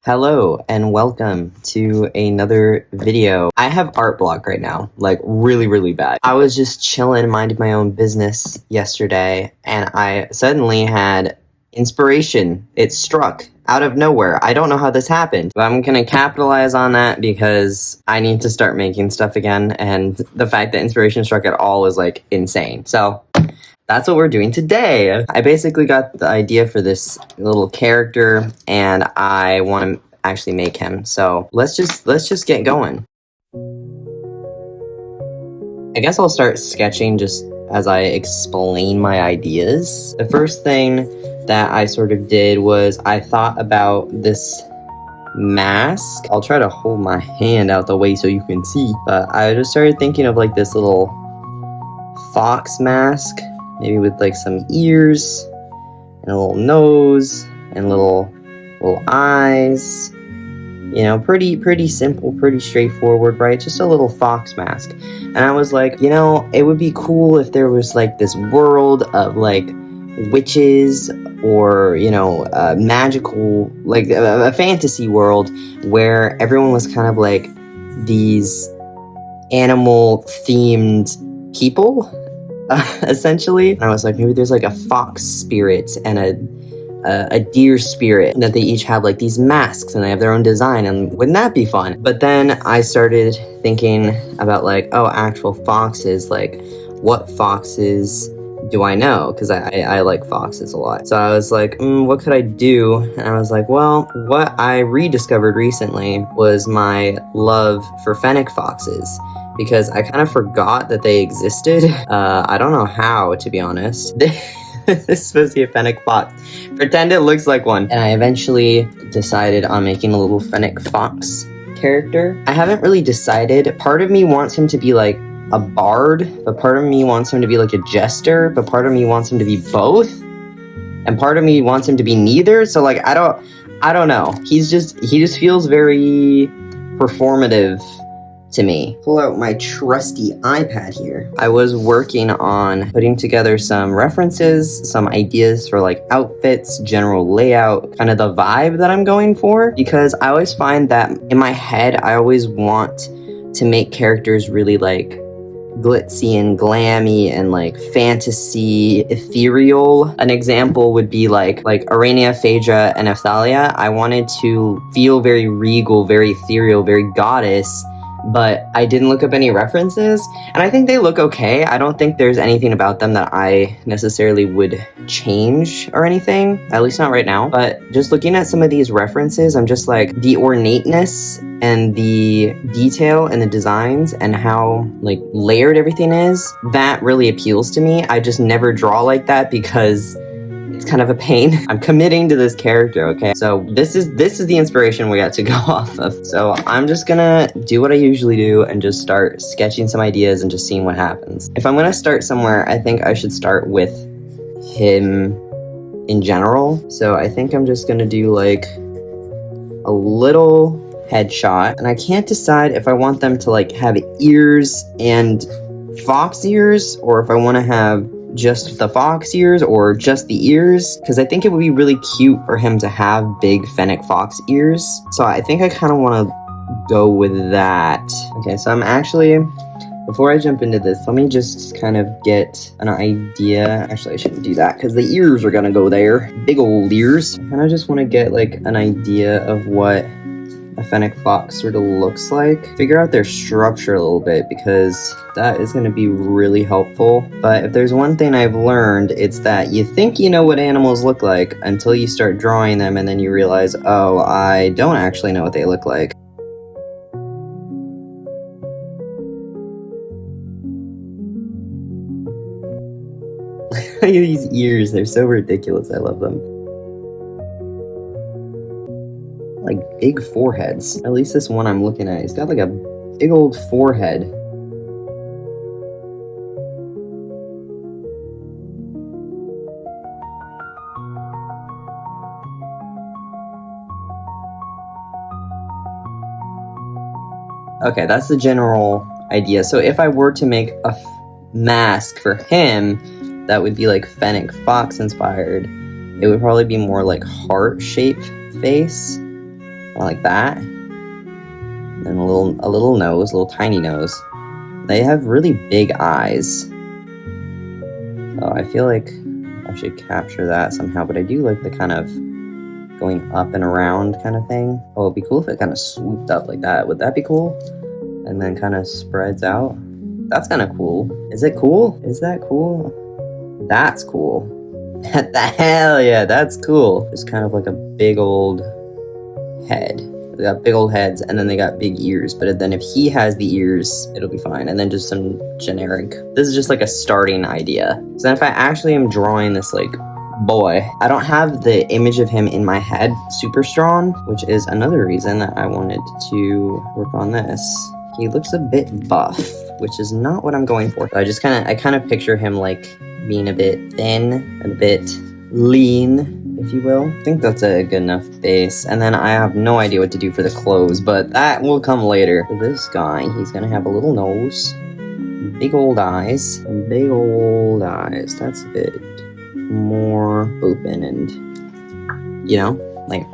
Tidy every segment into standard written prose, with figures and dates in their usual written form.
Hello and welcome to another video. I have art block right now, like really bad. I was just chilling, minding my own business yesterday, and I suddenly had inspiration. It struck out of nowhere. I don't know how this happened, but I'm gonna capitalize on that because I need to start making stuff again, and the fact that inspiration struck at all is like insane. So that's what we're doing today. I basically got the idea for this little character and I want to actually make him. So let's just get going. I guess I'll start sketching just as I explain my ideas. The first thing that I sort of did was I thought about this mask. I'll try to hold my hand out the way so you can see, but I just started thinking of like this little fox mask. Maybe with like some ears and a little nose and little eyes. You know, pretty simple, pretty straightforward, right? Just a little fox mask. And I was like, you know, it would be cool if there was like this world of like witches or, you know, magical, like a fantasy world where everyone was kind of like these animal themed people. Essentially. And I was like, maybe there's like a fox spirit and a deer spirit, and that they each have like these masks and they have their own design, and wouldn't that be fun? But then I started thinking about like, oh, actual foxes, like what foxes do I know? Because I like foxes a lot. So I was like, what could I do? And I was like, well, what I rediscovered recently was my love for fennec foxes, because I kind of forgot that they existed. I don't know how, to be honest. This is supposed to be a fennec fox. Pretend it looks like one. And I eventually decided on making a little fennec fox character. I haven't really decided. Part of me wants him to be like a bard, but part of me wants him to be like a jester, but part of me wants him to be both, and part of me wants him to be neither. So like I don't know. He just feels very performative to me. Pull out my trusty iPad here. I was working on putting together some references, some ideas for like outfits, general layout, kind of the vibe that I'm going for, because I always find that in my head I always want to make characters really like glitzy and glammy and like fantasy ethereal. An example would be like Arania, Phaedra, and Athalia. I wanted to feel very regal, very ethereal, very goddess, but I didn't look up any references, and I think they look okay. I don't think there's anything about them that I necessarily would change or anything, at least not right now. But just looking at some of these references, I'm just like, the ornateness and the detail and the designs and how like layered everything is, that really appeals to me. I just never draw like that because it's kind of a pain. I'm committing to this character, okay? So this is the inspiration we got to go off of. So I'm just gonna do what I usually do and just start sketching some ideas and just seeing what happens. If I'm gonna start somewhere, I think I should start with him in general. So I think I'm just gonna do like a little headshot, and I can't decide if I want them to like have ears and fox ears, or if I want to have just the fox ears or just the ears, because I think it would be really cute for him to have big fennec fox ears. So I think I kind of want to go with that. Okay, so I'm actually, before I jump into this, let me just kind of get an idea. Actually, I shouldn't do that because the ears are gonna go there. Big old ears. I kind of just want to get like an idea of what a fennec fox sort of looks like. Figure out their structure a little bit, because that is going to be really helpful. But if there's one thing I've learned, it's that you think you know what animals look like until you start drawing them, and then you realize, oh, I don't actually know what they look like. Look at these ears, they're so ridiculous, I love them. Like big foreheads. At least this one I'm looking at, he's got like a big old forehead. Okay, that's the general idea. So if I were to make a mask for him that would be like fennec fox inspired, it would probably be more like heart-shaped face. like that. And a little nose, a little tiny nose. They have really big eyes. Oh, I feel like I should capture that somehow, but I do like the kind of going up and around kind of thing. Oh, it'd be cool if it kind of swooped up like that. Would that be cool? And then kind of spreads out. That's kind of cool. Is it cool? Is that cool? That's cool. The hell yeah, that's cool. It's kind of like a big old head. They got big old heads, and then they got big ears. But then if he has the ears, it'll be fine. And then just some generic. This is just like a starting idea. So then if I actually am drawing this like boy, I don't have the image of him in my head super strong, which is another reason that I wanted to work on this. He looks a bit buff, which is not what I'm going for. I kind of picture him like being a bit thin and a bit lean, if you will. I think that's a good enough base. And then I have no idea what to do for the clothes, but that will come later. For this guy, he's gonna have a little nose, big old eyes, big old eyes. That's a bit more open and, you know, like,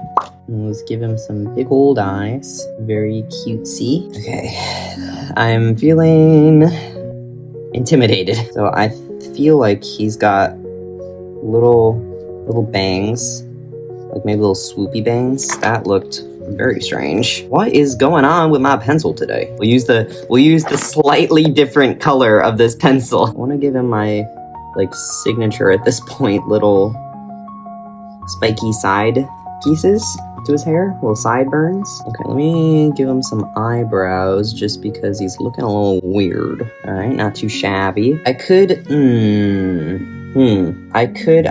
let's give him some big old eyes. Very cutesy. Okay, I'm feeling intimidated. So I feel like he's got little bangs, like maybe little swoopy bangs. That looked very strange. What is going on with my pencil today? We'll use the slightly different color of this pencil. I want to give him my like signature at this point, little spiky side pieces to his hair, little sideburns. Okay, let me give him some eyebrows just because he's looking a little weird. All right, not too shabby. I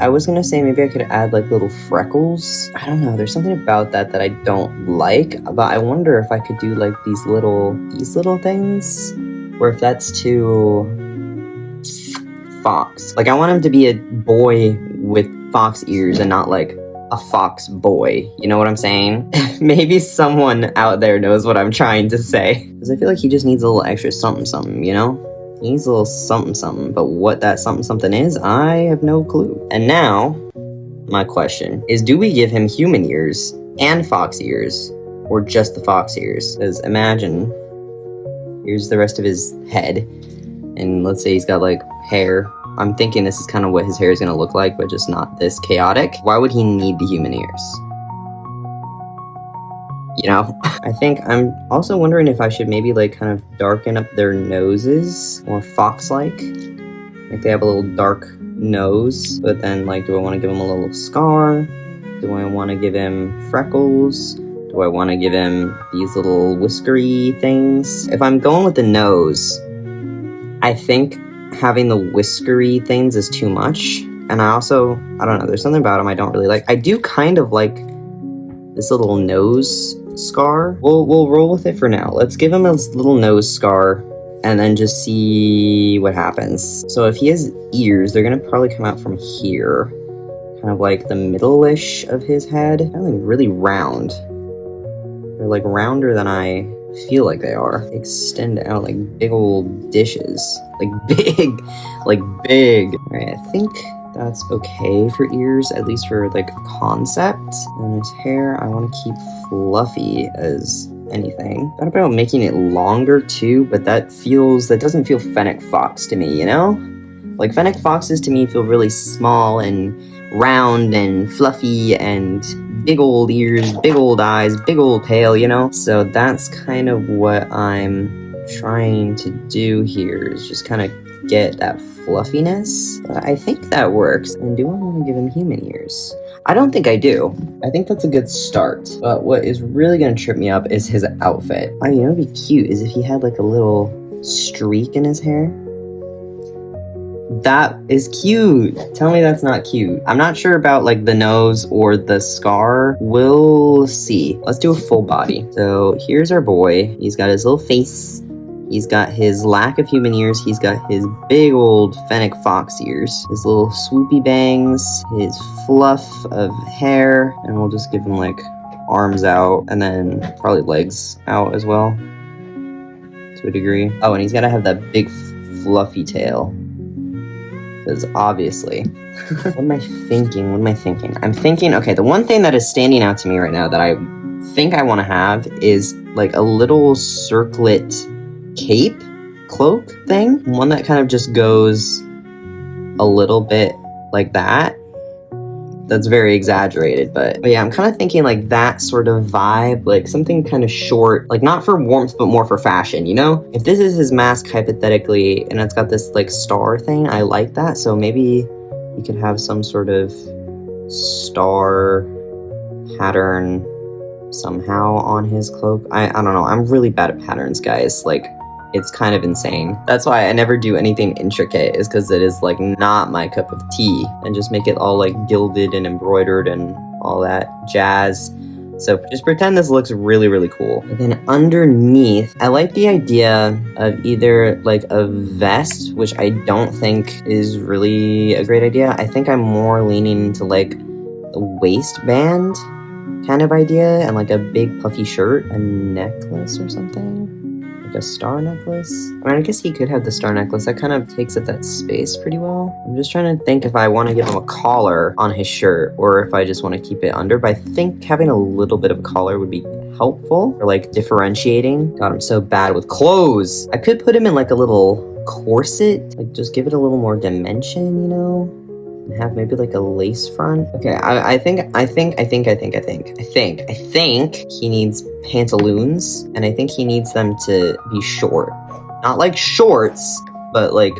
was gonna say maybe I could add like little freckles. I don't know, there's something about that I don't like, but I wonder if I could do like these little things, or if that's too fox. Like I want him to be a boy with fox ears and not like a fox boy. You know what I'm saying? Maybe someone out there knows what I'm trying to say. Because I feel like he just needs a little extra something, you know? He needs a little something, but what that something is, I have no clue. And now, my question is, do we give him human ears and fox ears, or just the fox ears? Because imagine, here's the rest of his head, and let's say he's got like hair. I'm thinking this is kind of what his hair is going to look like, but just not this chaotic. Why would he need the human ears? You know? I think I'm also wondering if I should maybe like kind of darken up their noses more fox-like. Like they have a little dark nose, but then like, do I want to give him a little scar? Do I want to give him freckles? Do I want to give him these little whiskery things? If I'm going with the nose, I think having the whiskery things is too much. And I don't know, there's something about him I don't really like. I do kind of like this little nose scar. We'll roll with it for now. Let's give him a little nose scar and then just see what happens. So if he has ears, they're gonna probably come out from here. Kind of like the middle-ish of his head. Kind of like really round. They're like rounder than I feel like they are. Extend out like big old dishes. Like big. Alright, I think that's okay for ears, at least for like concept. And his hair, I want to keep fluffy as anything. Thought about making it longer too, but that doesn't feel Fennec Fox to me, you know? Like Fennec Foxes to me feel really small and round and fluffy and big old ears, big old eyes, big old tail, you know? So that's kind of what I'm trying to do here, is just kind of get that fluffiness. I think that works. And do I want to give him human ears? I don't think I do. I think that's a good start. But what is really going to trip me up is his outfit. Oh, you know what'd be cute is if he had like a little streak in his hair. That is cute. Tell me that's not cute. I'm not sure about like the nose or the scar. We'll see. Let's do a full body. So here's our boy. He's got his little face. He's got his lack of human ears. He's got his big old Fennec Fox ears. His little swoopy bangs. His fluff of hair. And we'll just give him like arms out and then probably legs out as well. To a degree. Oh, and he's got to have that big fluffy tail. Because obviously, what am I thinking? I'm thinking, okay, the one thing that is standing out to me right now that I think I want to have is like a little circlet cape cloak thing. One that kind of just goes a little bit like that. That's very exaggerated, but yeah, I'm kind of thinking like that sort of vibe, like something kind of short, like not for warmth, but more for fashion, you know? If this is his mask hypothetically, and it's got this like star thing, I like that. So maybe you could have some sort of star pattern somehow on his cloak. I don't know. I'm really bad at patterns, guys. Like, it's kind of insane. That's why I never do anything intricate, is because it is like not my cup of tea, and just make it all like gilded and embroidered and all that jazz. So just pretend this looks really, really cool. And then underneath, I like the idea of either like a vest, which I don't think is really a great idea. I think I'm more leaning into like a waistband kind of idea, and like a big puffy shirt, a necklace or something. A star necklace. I mean, I guess he could have the star necklace. That kind of takes up that space pretty well. I'm just trying to think if I want to give him a collar on his shirt or if I just want to keep it under. But I think having a little bit of a collar would be helpful for like differentiating. God, I'm so bad with clothes. I could put him in like a little corset, like just give it a little more dimension, you know? And have maybe like a lace front. Okay, I think he needs pantaloons, and I think he needs them to be short. Not like shorts, but like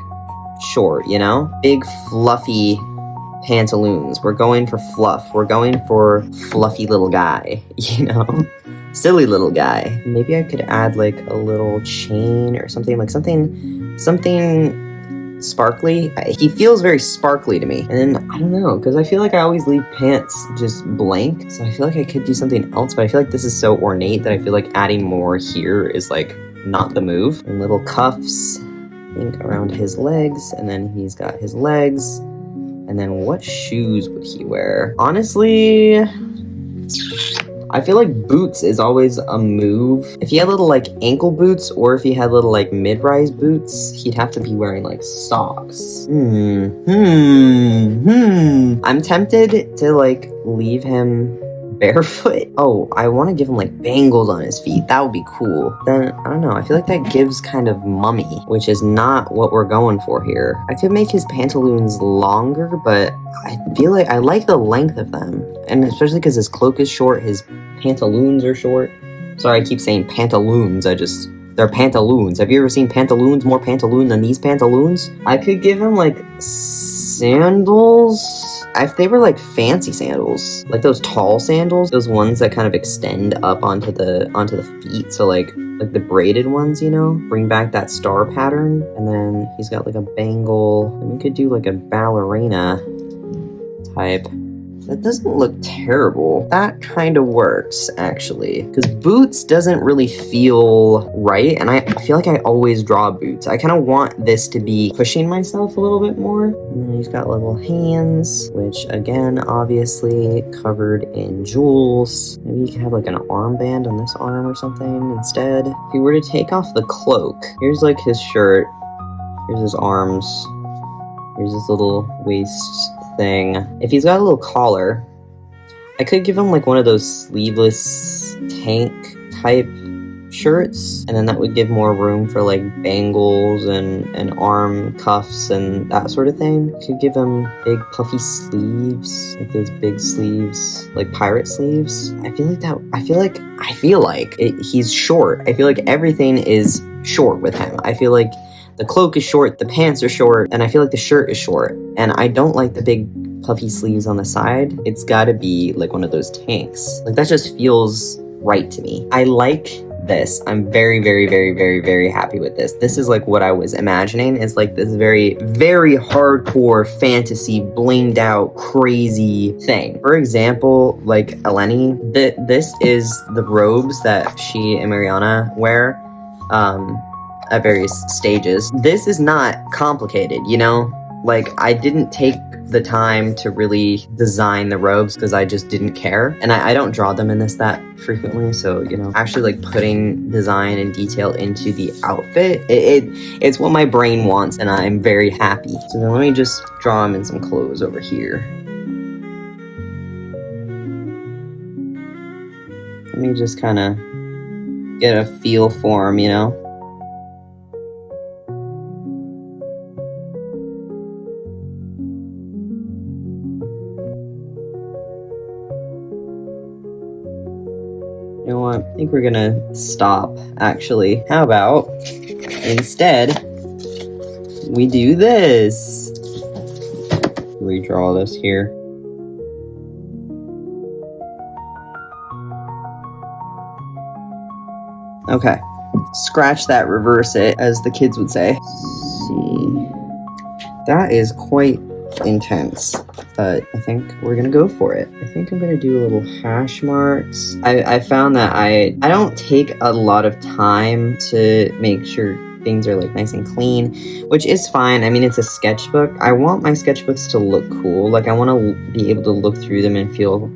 short, you know? Big fluffy pantaloons. We're going for fluff. We're going for fluffy little guy, you know? Silly little guy. Maybe I could add like a little chain or something, like something sparkly. He feels very sparkly to me. And then, I don't know, because I feel like I always leave pants just blank. So I feel like I could do something else, but I feel like this is so ornate that I feel like adding more here is like not the move. And little cuffs, I think, around his legs. And then he's got his legs. And then what shoes would he wear? Honestly, I feel like boots is always a move. If he had little like ankle boots, or if he had little like mid-rise boots, he'd have to be wearing like socks. I'm tempted to like leave him barefoot. Oh, I want to give him like bangles on his feet. That would be cool. Then, I don't know, I feel like that gives kind of mummy, which is not what we're going for here. I could make his pantaloons longer, but I feel like I like the length of them. And especially because his cloak is short, his pantaloons are short. Sorry, I keep saying pantaloons. They're pantaloons. Have you ever seen pantaloons more pantaloon than these pantaloons? I could give him like sandals. If they were like fancy sandals, like those tall sandals, those ones that kind of extend up onto the feet, so like the braided ones, you know, bring back that star pattern. And then he's got like a bangle, and we could do like a ballerina type. That doesn't look terrible. That kind of works, actually. Because boots doesn't really feel right, and I feel like I always draw boots. I kind of want this to be pushing myself a little bit more. And then he's got little hands, which, again, obviously covered in jewels. Maybe you could have like an armband on this arm or something instead. If you were to take off the cloak, here's like his shirt, here's his arms, here's his little waist thing. If he's got a little collar, I could give him like one of those sleeveless tank type shirts, and then that would give more room for like bangles and arm cuffs and that sort of thing. Could give him big puffy sleeves, like those big sleeves, like pirate sleeves. I feel like he's short. I feel like everything is short with him. I feel like the cloak is short, the pants are short, and I feel like the shirt is short. And I don't like the big puffy sleeves on the side. It's gotta be like one of those tanks. Like that just feels right to me. I like this. I'm very, very, very, very, very happy with this. This is like what I was imagining. It's like this very, very hardcore fantasy, blinged out, crazy thing. For example, like Eleni, this is the robes that she and Mariana wear. At various stages. This is not complicated, you know? Like, I didn't take the time to really design the robes because I just didn't care. And I don't draw them in this that frequently, so, you know, actually like putting design and detail into the outfit, it's what my brain wants, and I'm very happy. So then let me just draw him in some clothes over here. me just kind of get a feel for him, you know? You know what? I think we're gonna stop, actually. How about, instead, we do this? Redraw this here. Okay. Scratch that, reverse it, as the kids would say. Let's see. That is quite intense, but I think we're gonna go for it. I think I'm gonna do a little hash marks. I found that I don't take a lot of time to make sure things are like nice and clean, which is fine. I mean, it's a sketchbook. I want my sketchbooks to look cool. Like, I want to be able to look through them and feel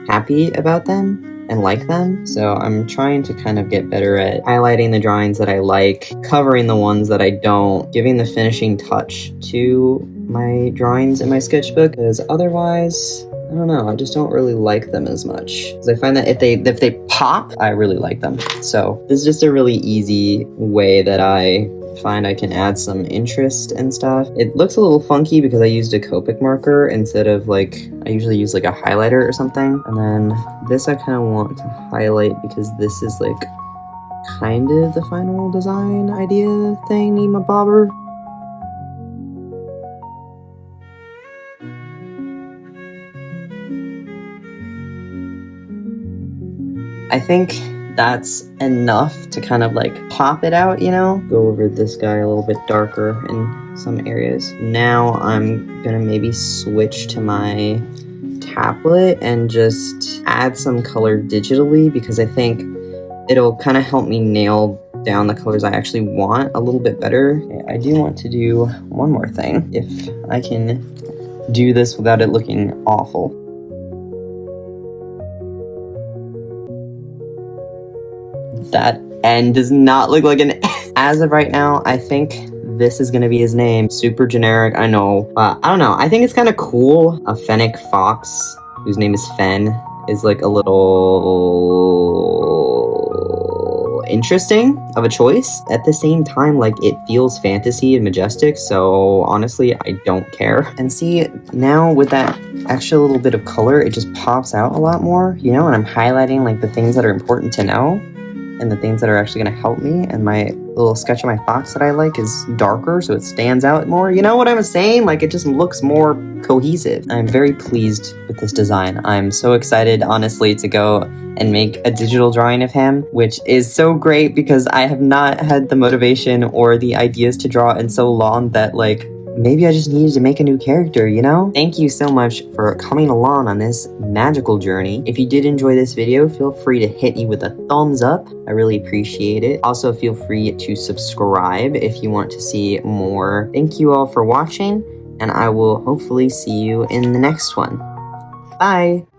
happy about them and like them. So I'm trying to kind of get better at highlighting the drawings that I like, covering the ones that I don't, giving the finishing touch to my drawings in my sketchbook, because otherwise, I don't know, I just don't really like them as much. Because I find that if they pop, I really like them. So this is just a really easy way that I find I can add some interest and stuff. It looks a little funky because I used a Copic marker instead of like, I usually use like a highlighter or something. And then this I kind of want to highlight because this is like kind of the final design idea thingy my bobber. I think that's enough to kind of like pop it out, you know? Go over this guy a little bit darker in some areas. Now I'm gonna maybe switch to my tablet and just add some color digitally, because I think it'll kind of help me nail down the colors I actually want a little bit better. I do want to do one more thing, if I can do this without it looking awful. That N does not look like an N. As of right now, I think this is going to be his name. Super generic, I know. I don't know. I think it's kind of cool. A fennec fox, whose name is Fen, is like a little interesting of a choice. At the same time, like, it feels fantasy and majestic, so honestly, I don't care. And see, now with that extra little bit of color, it just pops out a lot more, you know, and I'm highlighting like the things that are important to know and the things that are actually going to help me, and my little sketch of my fox that I like is darker, so it stands out more. You know what I'm saying? Like, it just looks more cohesive. I'm very pleased with this design. I'm so excited, honestly, to go and make a digital drawing of him, which is so great because I have not had the motivation or the ideas to draw in so long that, like, maybe I just needed to make a new character, you know? Thank you so much for coming along on this magical journey. If you did enjoy this video, feel free to hit me with a thumbs up. I really appreciate it. Also, feel free to subscribe if you want to see more. Thank you all for watching, and I will hopefully see you in the next one. Bye!